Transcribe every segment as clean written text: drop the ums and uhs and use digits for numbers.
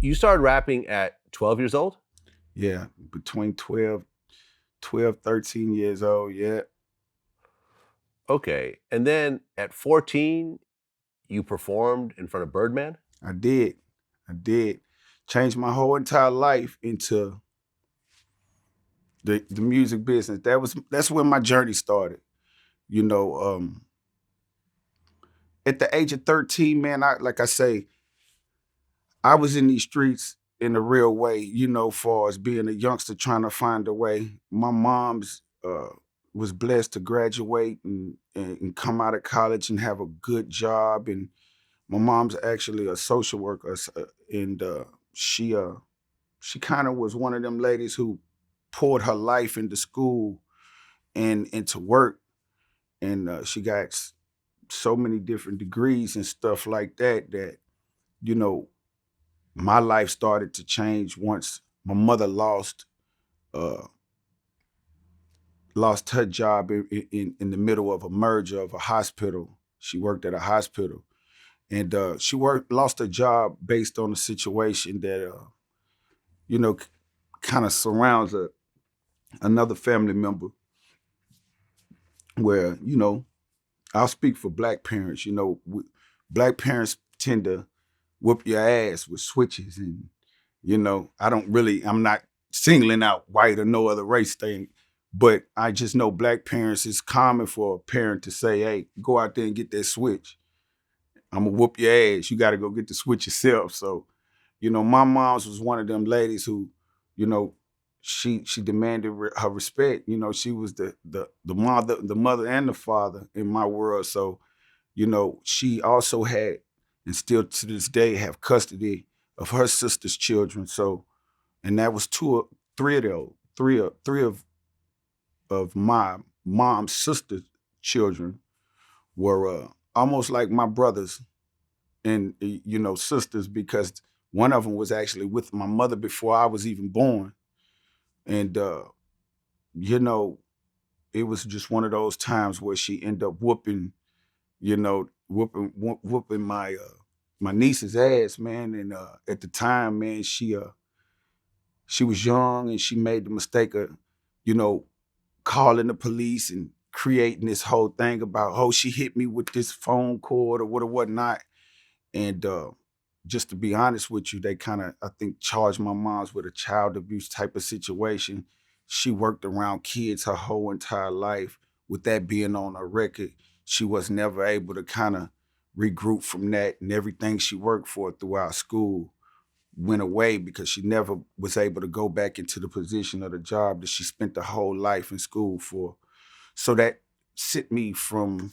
you started rapping at 12 years old? Yeah, between 13 years old. Yeah, Okay. And then at 14, you performed in front of Birdman? I did. I did. Changed my whole entire life into the music business. That's when my journey started. You know, at the age of 13, man, like I say, I was in these streets in a real way, far as being a youngster trying to find a way. My mom's was blessed to graduate and come out of college and have a good job. And my mom's actually a social worker, and she kind of was one of them ladies who poured her life into school and into work. And she got so many different degrees and stuff like that, you know, my life started to change once my mother uh, lost her job in the middle of a merger of a hospital. She worked at a hospital, and she lost her job based on a situation that you know kind of surrounds another family member. Where I'll speak for black parents. Black parents tend to whoop your ass with switches, and I'm not singling out white or no other race thing, but I just know black parents, it's common for a parent to say, hey, go out there and get that switch. I'm gonna whoop your ass. You got to go get the switch yourself. So, my mom's was one of them ladies who, you know, she demanded her respect. She was the mother and the father in my world. So, she also had, and still to this day have custody of her sister's children. So, and that was three of those, three of my mom's sister's children were almost like my brothers and sisters, because one of them was actually with my mother before I was even born. And you know it was just one of those times where she ended up whooping my niece's ass, man. And at the time, man, she was young and she made the mistake of you know calling the police and creating this whole thing about, oh, she hit me with this phone cord or whatnot. And just to be honest with you, they kind of, I think, charged my mom's with a child abuse type of situation. She worked around kids her whole entire life. With that being on her record, she was never able to kind of regroup from that, and everything she worked for throughout school went away because she never was able to go back into the position of the job that she spent the whole life in school for. So that set me from,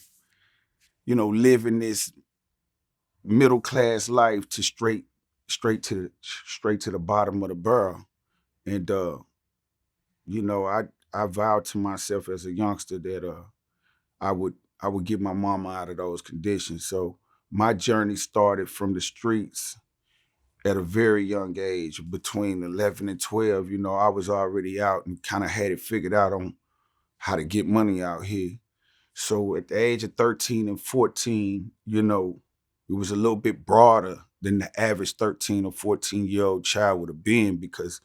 living this middle class life to straight to the bottom of the barrel. And I vowed to myself as a youngster that I would I would get my mama out of those conditions. So my journey started from the streets at a very young age, between 11 and 12. I was already out and kind of had it figured out on how to get money out here. So at the age of 13 and 14, it was a little bit broader than the average 13 or 14-year-old child would have been, because,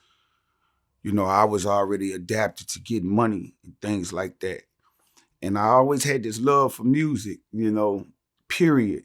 I was already adapted to getting money and things like that. And I always had this love for music, period.